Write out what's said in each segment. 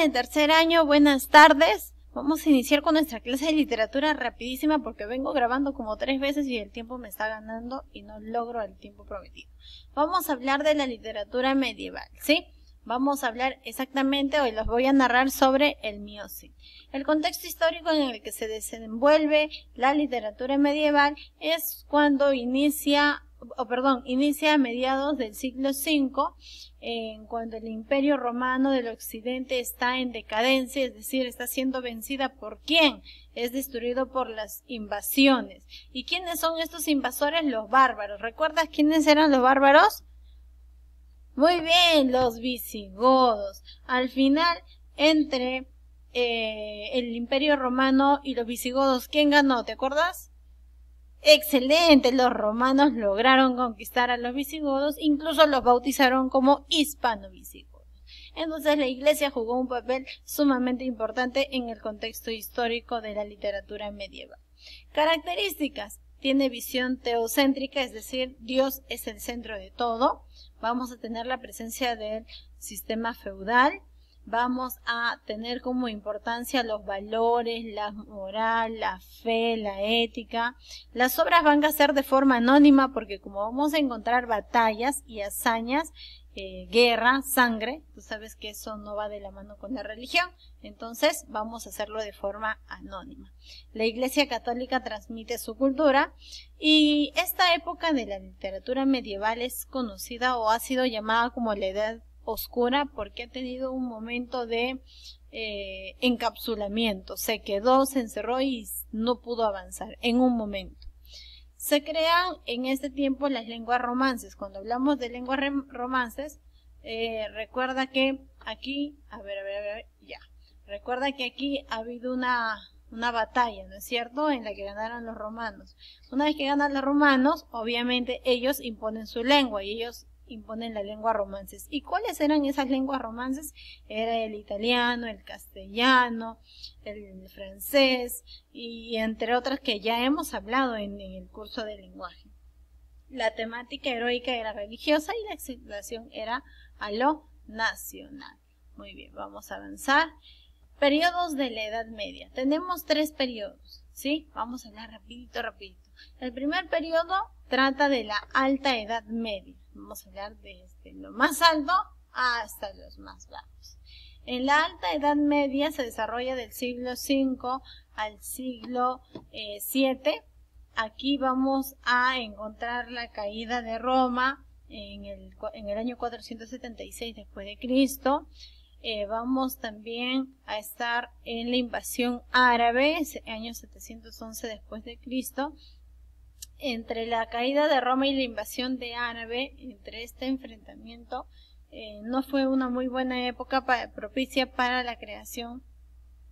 de tercer año, buenas tardes. Vamos a iniciar con nuestra clase de literatura rapidísima porque vengo grabando como 3 veces y el tiempo me está ganando y no logro el tiempo prometido. Vamos a hablar de la literatura medieval, ¿sí? Vamos a hablar exactamente, hoy los voy a narrar sobre el Miocene. El contexto histórico en el que se desenvuelve la literatura medieval es cuando inicia a mediados del siglo V, cuando el Imperio Romano del Occidente está en decadencia, es decir, está siendo vencida ¿por quién? Es destruido por las invasiones. ¿Y quiénes son estos invasores? Los bárbaros. ¿Recuerdas quiénes eran los bárbaros? Muy bien, los visigodos. Al final, entre el Imperio Romano y los visigodos, ¿quién ganó? ¿Te acuerdas? Excelente, los romanos lograron conquistar a los visigodos, incluso los bautizaron como hispano-visigodos. Entonces la Iglesia jugó un papel sumamente importante en el contexto histórico de la literatura medieval. Características: tiene visión teocéntrica, es decir, Dios es el centro de todo. Vamos a tener la presencia del sistema feudal. Vamos a tener como importancia los valores, la moral, la fe, la ética. Las obras van a ser de forma anónima porque como vamos a encontrar batallas y hazañas, guerra, sangre, tú sabes que eso no va de la mano con la religión, entonces vamos a hacerlo de forma anónima. La Iglesia Católica transmite su cultura y esta época de la literatura medieval es conocida o ha sido llamada como la Edad Oscura porque ha tenido un momento de encapsulamiento, se quedó, se encerró y no pudo avanzar en un momento. Se crean en este tiempo las lenguas romances. Cuando hablamos de lenguas romances, recuerda que aquí, recuerda que aquí ha habido una batalla, ¿no es cierto?, en la que ganaron los romanos. Una vez que ganan los romanos, obviamente ellos imponen su lengua y ellos imponen la lengua romances. ¿Y cuáles eran esas lenguas romances? Era el italiano, el castellano, el francés y entre otras que ya hemos hablado en el curso de lenguaje. La temática heroica era religiosa y la exaltación era a lo nacional. Muy bien, vamos a avanzar. Periodos de la Edad Media. Tenemos 3 periodos, ¿sí? Vamos a hablar rapidito. El primer periodo trata de la Alta Edad Media. Vamos a hablar desde lo más alto hasta los más bajos. En la Alta Edad Media se desarrolla del siglo V al siglo VII. Aquí vamos a encontrar la caída de Roma en el año 476 después de Cristo. Vamos también a estar en la invasión árabe, año 711 después de Cristo. Entre la caída de Roma y la invasión de árabe, entre este enfrentamiento, no fue una muy buena época propicia para la creación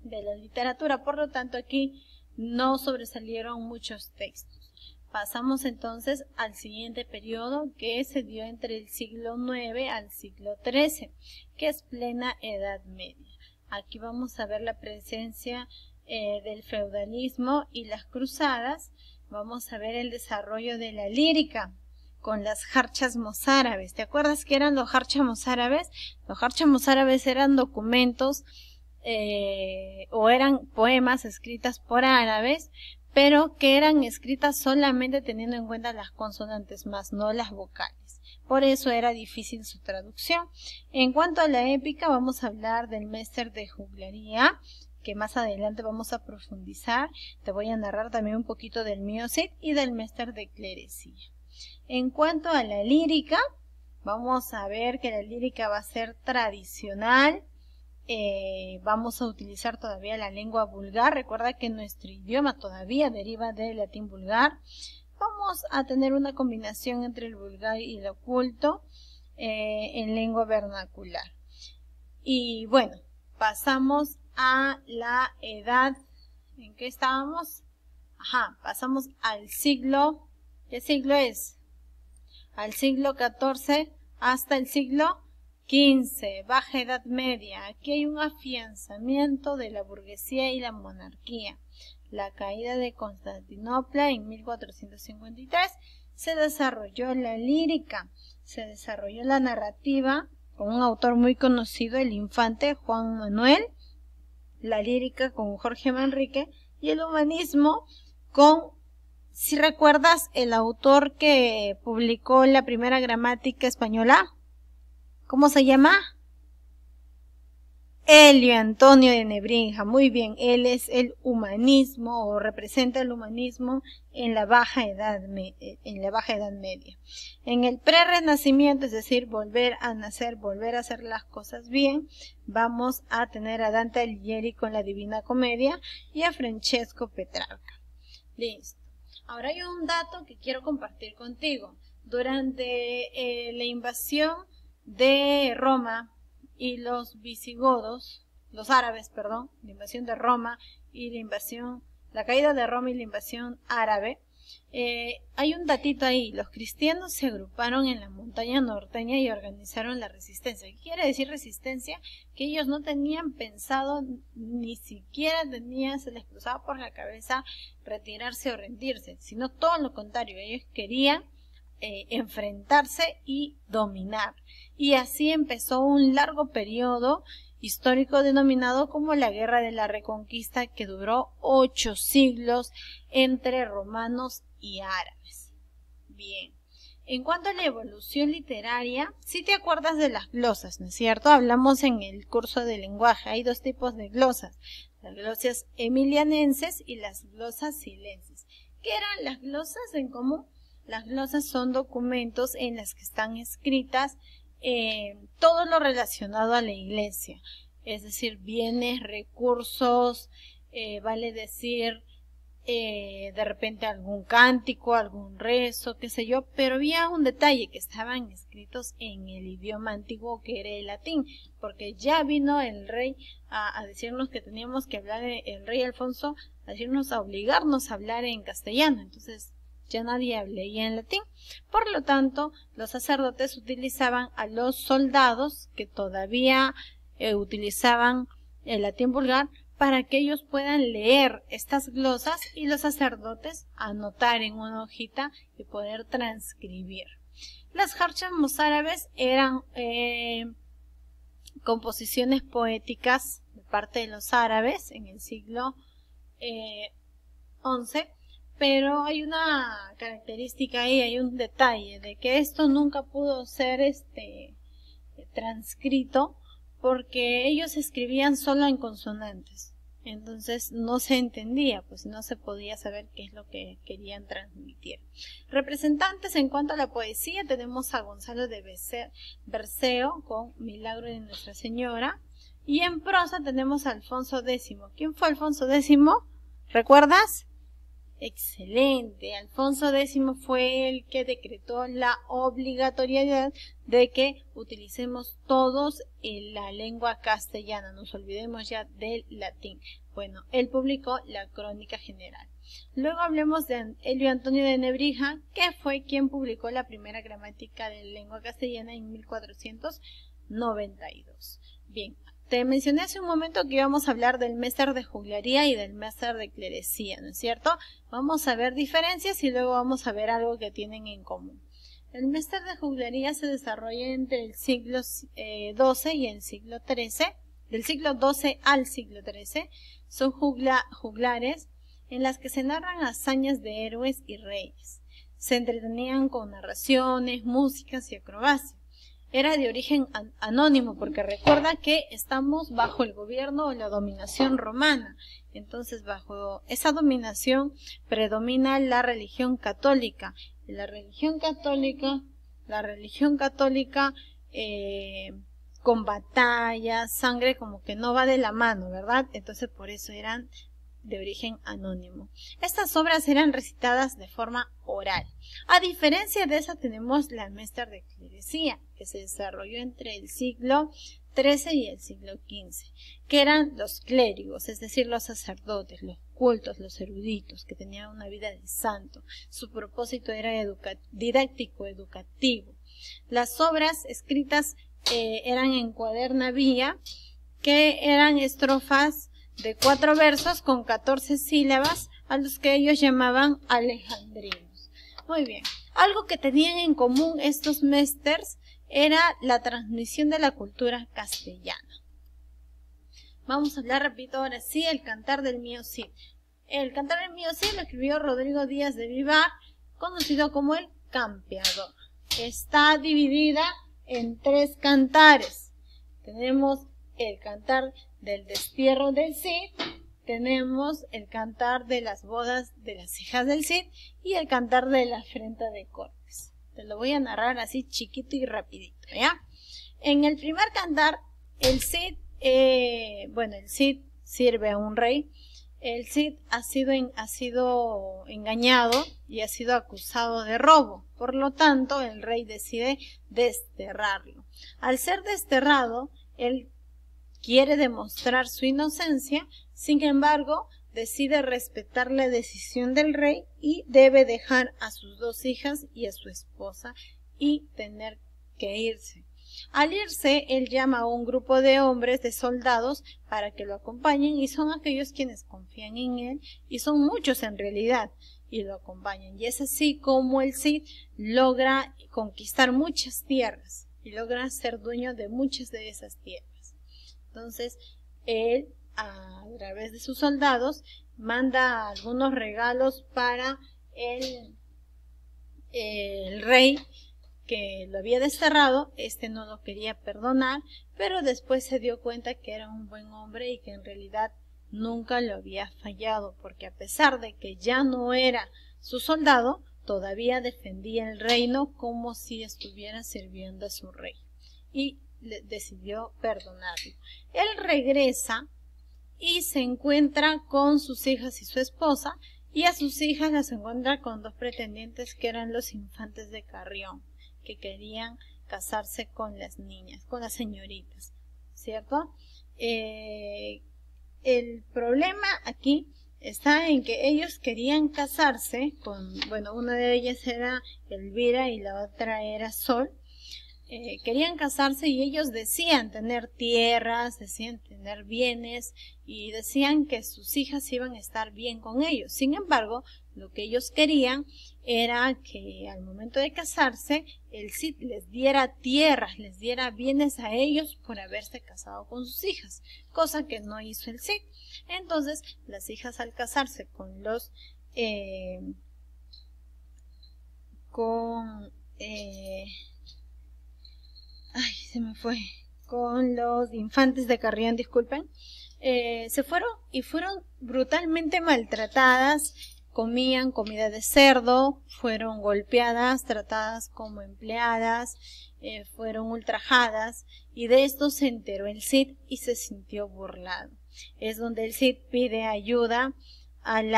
de la literatura. Por lo tanto, aquí no sobresalieron muchos textos. Pasamos entonces al siguiente periodo que se dio entre el siglo IX al siglo XIII, que es plena Edad Media. Aquí vamos a ver la presencia del feudalismo y las cruzadas. Vamos a ver el desarrollo de la lírica con las jarchas mozárabes. ¿Te acuerdas qué eran los jarchas mozárabes? Los jarchas mozárabes eran documentos o eran poemas escritas por árabes, pero que eran escritas solamente teniendo en cuenta las consonantes más no las vocales. Por eso era difícil su traducción. En cuanto a la épica, vamos a hablar del Mester de Juglaría, que más adelante vamos a profundizar. Te voy a narrar también un poquito del Miocene y del Mester de Clerecía. En cuanto a la lírica, vamos a ver que la lírica va a ser tradicional. Vamos a utilizar todavía la lengua vulgar. Recuerda que nuestro idioma todavía deriva del latín vulgar. Vamos a tener una combinación entre el vulgar y el oculto en lengua vernacular. Y bueno, pasamos a la edad, ¿en qué estábamos? Pasamos al siglo, ¿qué siglo es? Al siglo XIV hasta el siglo XV, Baja Edad Media. Aquí hay un afianzamiento de la burguesía y la monarquía. La caída de Constantinopla en 1453, se desarrolló la lírica, se desarrolló la narrativa con un autor muy conocido, el infante Juan Manuel, la lírica con Jorge Manrique y el humanismo con, si recuerdas, el autor que publicó la primera gramática española, ¿cómo se llama? Elio Antonio de Nebrija. Muy bien, él es el humanismo o representa el humanismo en la Baja Edad Media. En el prerrenacimiento, es decir, volver a nacer, volver a hacer las cosas bien, vamos a tener a Dante Alighieri con la Divina Comedia y a Francesco Petrarca. Listo. Ahora hay un dato que quiero compartir contigo. Durante la invasión de Roma y los visigodos, los árabes, perdón, la invasión de Roma y la caída de Roma y la invasión árabe, hay un datito ahí. Los cristianos se agruparon en la montaña norteña y organizaron la resistencia. ¿Qué quiere decir resistencia? Que ellos no tenían pensado, ni siquiera se les cruzaba por la cabeza retirarse o rendirse, sino todo lo contrario. Ellos querían enfrentarse y dominar. Y así empezó un largo periodo histórico denominado como la Guerra de la Reconquista, que duró 8 siglos entre romanos y árabes. Bien, en cuanto a la evolución literaria, si te acuerdas de las glosas, ¿no es cierto? Hablamos en el curso de lenguaje, hay 2 tipos de glosas, las glosas emilianenses y las glosas silenses. ¿Qué eran las glosas en común? Las glosas son documentos en las que están escritas todo lo relacionado a la iglesia, es decir, bienes, recursos, vale decir, de repente algún cántico, algún rezo, qué sé yo, pero había un detalle, que estaban escritos en el idioma antiguo, que era el latín, porque ya vino el rey a decirnos que teníamos que hablar, el rey Alfonso, a obligarnos a hablar en castellano. Entonces ya nadie leía en latín. Por lo tanto, los sacerdotes utilizaban a los soldados, que todavía utilizaban el latín vulgar, para que ellos puedan leer estas glosas y los sacerdotes anotar en una hojita y poder transcribir. Las jarchas mozárabes eran composiciones poéticas de parte de los árabes en el siglo XI, pero hay una característica ahí, hay un detalle de que esto nunca pudo ser transcrito, porque ellos escribían solo en consonantes, entonces no se entendía, pues no se podía saber qué es lo que querían transmitir. Representantes en cuanto a la poesía, tenemos a Gonzalo de Berceo con Milagro de Nuestra Señora, y en prosa tenemos a Alfonso X. ¿Quién fue Alfonso X? ¿Recuerdas? Excelente. Alfonso X fue el que decretó la obligatoriedad de que utilicemos todos la lengua castellana, nos olvidemos ya del latín. Bueno, él publicó la Crónica General. Luego hablemos de Elio Antonio de Nebrija, que fue quien publicó la primera gramática de lengua castellana en 1492. Bien, te mencioné hace un momento que íbamos a hablar del Méster de Juglaría y del Méster de Clerecía, ¿no es cierto? Vamos a ver diferencias y luego vamos a ver algo que tienen en común. El Méster de Juglaría se desarrolla entre el siglo XII y el siglo XIII. Del siglo XII al siglo XIII son juglares en las que se narran hazañas de héroes y reyes. Se entretenían con narraciones, músicas y acrobacias. Era de origen anónimo, porque recuerda que estamos bajo el gobierno o la dominación romana. Entonces, bajo esa dominación predomina la religión católica. La religión católica con batallas, sangre, como que no va de la mano, ¿verdad? Entonces, por eso eran de origen anónimo. Estas obras eran recitadas de forma oral. A diferencia de esa, tenemos la Méster de Clerecía, que se desarrolló entre el siglo XIII y el siglo XV, que eran los clérigos, es decir, los sacerdotes, los cultos, los eruditos, que tenían una vida de santo. Su propósito era didáctico, educativo. Las obras escritas eran en cuaderna vía, que eran estrofas de 4 versos con 14 sílabas, a los que ellos llamaban alejandrinos. Muy bien. Algo que tenían en común estos mésters era la transmisión de la cultura castellana. Vamos a hablar, repito, ahora sí, el Cantar del Mío Cid. El Cantar del Mío Cid lo escribió Rodrigo Díaz de Vivar, conocido como el Campeador. Está dividida en 3 cantares. Tenemos el Cantar del Destierro del Cid, tenemos el Cantar de las Bodas de las Hijas del Cid y el Cantar de la Afrenta de Cortes. Te lo voy a narrar así chiquito y rapidito, ¿ya? En el primer cantar, el Cid, el Cid sirve a un rey. El Cid ha sido engañado y ha sido acusado de robo. Por lo tanto, el rey decide desterrarlo. Al ser desterrado, él quiere demostrar su inocencia, sin embargo, decide respetar la decisión del rey y debe dejar a sus 2 hijas y a su esposa y tener que irse. Al irse, él llama a un grupo de hombres, de soldados, para que lo acompañen, y son aquellos quienes confían en él, y son muchos en realidad, y lo acompañan. Y es así como el Cid logra conquistar muchas tierras, y logra ser dueño de muchas de esas tierras. Entonces, él, a través de sus soldados, manda algunos regalos para el rey, que lo había desterrado. Este no lo quería perdonar, pero después se dio cuenta que era un buen hombre y que en realidad nunca lo había fallado, porque a pesar de que ya no era su soldado, todavía defendía el reino como si estuviera sirviendo a su rey, y decidió perdonarlo. Él regresa y se encuentra con sus hijas y su esposa, y a sus hijas las encuentra con 2 pretendientes que eran los infantes de Carrión, que querían casarse con las niñas, con las señoritas, ¿cierto? El problema aquí está en que ellos querían casarse con, una de ellas era Elvira y la otra era Sol. Querían casarse y ellos decían tener tierras, decían tener bienes y decían que sus hijas iban a estar bien con ellos. Sin embargo, lo que ellos querían era que al momento de casarse el Cid les diera tierras, les diera bienes a ellos por haberse casado con sus hijas, cosa que no hizo el Cid. Entonces las hijas, al casarse con los con los infantes de Carrión, disculpen, se fueron y fueron brutalmente maltratadas. Comían comida de cerdo, fueron golpeadas, tratadas como empleadas, fueron ultrajadas, y de esto se enteró el Cid y se sintió burlado. Es donde el Cid pide ayuda al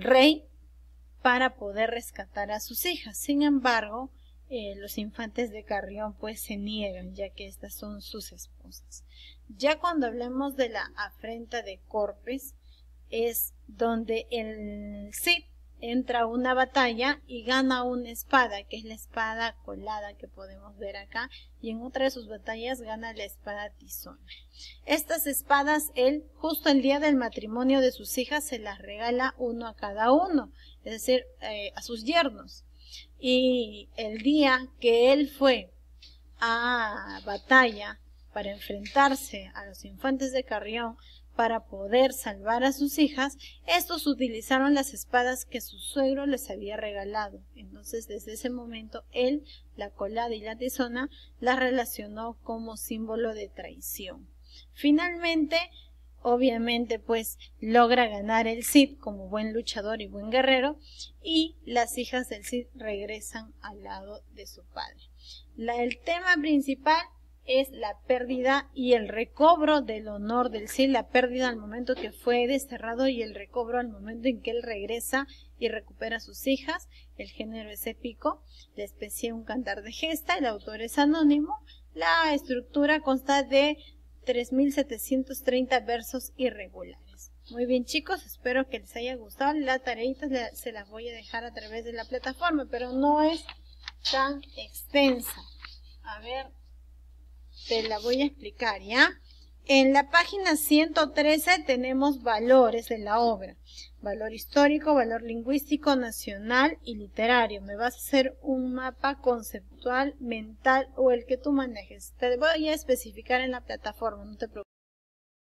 rey para poder rescatar a sus hijas. Sin embargo, los infantes de Carrión pues se niegan, ya que estas son sus esposas. Ya cuando hablemos de la afrenta de Corpes, es donde el Cid entra a una batalla y gana una espada, que es la espada colada que podemos ver acá, y en otra de sus batallas gana la espada tizona. Estas espadas él, justo el día del matrimonio de sus hijas, se las regala uno a cada uno, es decir, a sus yernos. Y el día que él fue a batalla para enfrentarse a los infantes de Carrión, para poder salvar a sus hijas, estos utilizaron las espadas que su suegro les había regalado. Entonces, desde ese momento, él, la colada y la tizona, las relacionó como símbolo de traición. Finalmente, obviamente, pues, logra ganar el Cid como buen luchador y buen guerrero, y las hijas del Cid regresan al lado de su padre. El tema principal es la pérdida y el recobro del honor del Cid, la pérdida al momento que fue desterrado y el recobro al momento en que él regresa y recupera a sus hijas. El género es épico, la especie un cantar de gesta, el autor es anónimo, la estructura consta de 3.730 versos irregulares. Muy bien, chicos, espero que les haya gustado. La tareita se las voy a dejar a través de la plataforma, pero no es tan extensa. A ver, te la voy a explicar, ¿ya? En la página 113 tenemos valores de la obra. Valor histórico, valor lingüístico, nacional y literario. Me vas a hacer un mapa conceptual, mental o el que tú manejes. Te voy a especificar en la plataforma, no te preocupes.